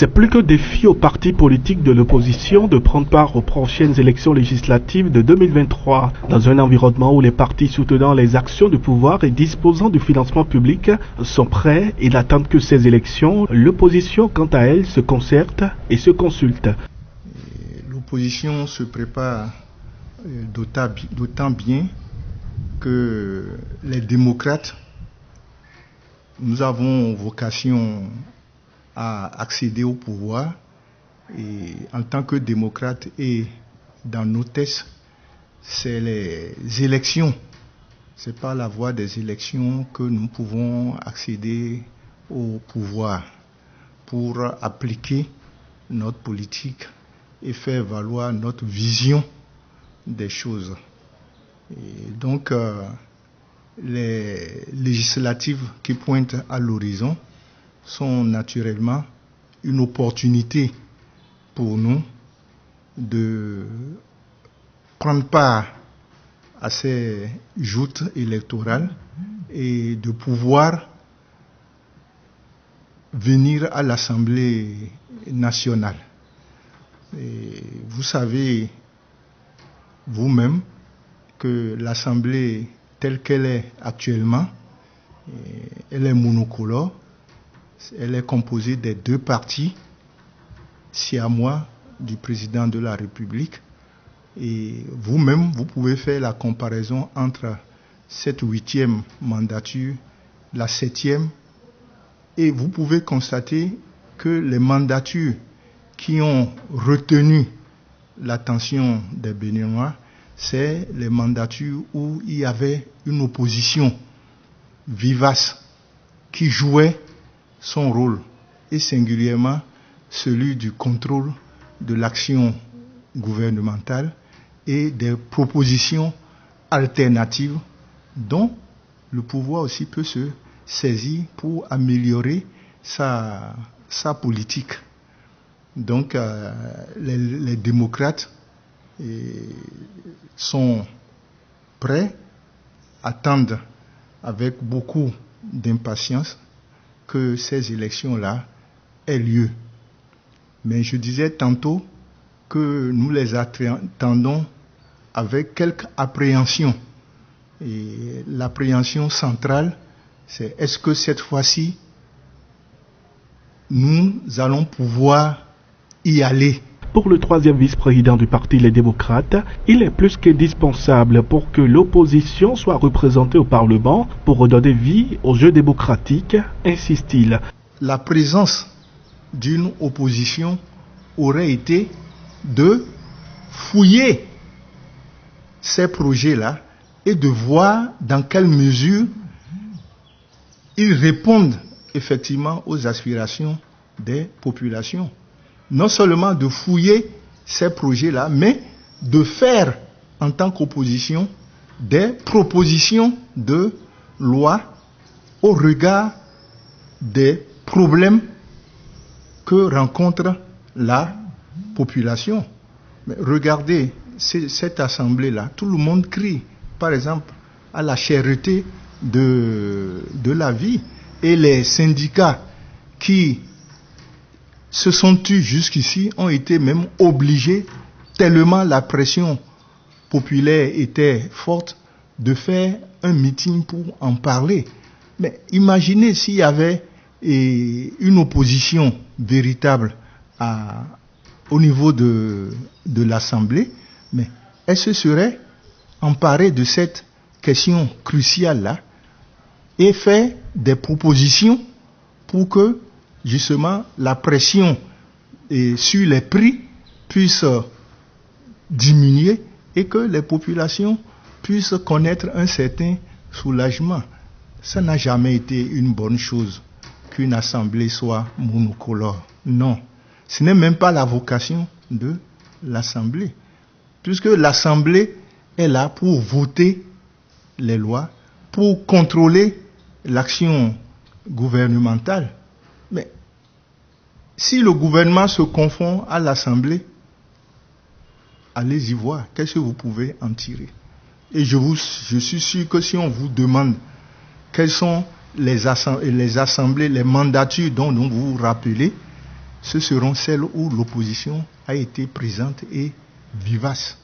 C'est plus qu'un défi aux partis politiques de l'opposition de prendre part aux prochaines élections législatives de 2023 dans un environnement où les partis soutenant les actions de pouvoir et disposant du financement public sont prêts et n'attendent que ces élections. L'opposition, quant à elle, se concerte et se consulte. L'opposition se prépare d'autant bien que les démocrates, nous avons vocation à accéder au pouvoir, et en tant que démocrate et dans nos tests, c'est les élections, c'est par la voie des élections que nous pouvons accéder au pouvoir pour appliquer notre politique et faire valoir notre vision des choses. Et donc, les législatives qui pointent à l'horizon sont naturellement une opportunité pour nous de prendre part à ces joutes électorales et de pouvoir venir à l'Assemblée nationale. Et vous savez vous-même que l'Assemblée telle qu'elle est actuellement, elle est monocolore. Elle est composée des deux partis siamois du président de la République. Et vous-même, vous pouvez faire la comparaison entre cette 8e mandature, la 7e, et vous pouvez constater que les mandatures qui ont retenu l'attention des Béninois, c'est les mandatures où il y avait une opposition vivace qui jouait son rôle, et singulièrement celui du contrôle de l'action gouvernementale et des propositions alternatives dont le pouvoir aussi peut se saisir pour améliorer sa politique. Donc les démocrates sont prêts, attendent avec beaucoup d'impatience que ces élections-là aient lieu. Mais je disais tantôt que nous les attendons avec quelque appréhension. Et l'appréhension centrale, c'est est-ce que cette fois-ci, nous allons pouvoir y aller? Pour le troisième vice-président du parti Les Démocrates, il est plus qu'indispensable pour que l'opposition soit représentée au Parlement pour redonner vie au jeu démocratique, insiste-t-il. La présence d'une opposition aurait été de fouiller ces projets-là et de voir dans quelle mesure ils répondent effectivement aux aspirations des populations. Non seulement de fouiller ces projets-là, mais de faire en tant qu'opposition des propositions de loi au regard des problèmes que rencontre la population. Mais regardez cette assemblée-là, tout le monde crie, par exemple, à la cherté de la vie. Et les syndicats qui se sont tus jusqu'ici ont été même obligés, tellement la pression populaire était forte, de faire un meeting pour en parler. Mais imaginez s'il y avait une opposition véritable au niveau de l'Assemblée, mais elle se serait emparée de cette question cruciale-là et fait des propositions pour que justement la pression sur les prix puisse diminuer et que les populations puissent connaître un certain soulagement. Ça n'a jamais été une bonne chose qu'une assemblée soit monocolore. Non, ce n'est même pas la vocation de l'assemblée, puisque l'assemblée est là pour voter les lois, pour contrôler l'action gouvernementale. Mais si le gouvernement se confond à l'Assemblée, allez-y voir, qu'est-ce que vous pouvez en tirer? Et je suis sûr que si on vous demande quelles sont les assemblées, les mandatures dont vous vous rappelez, ce seront celles où l'opposition a été présente et vivace.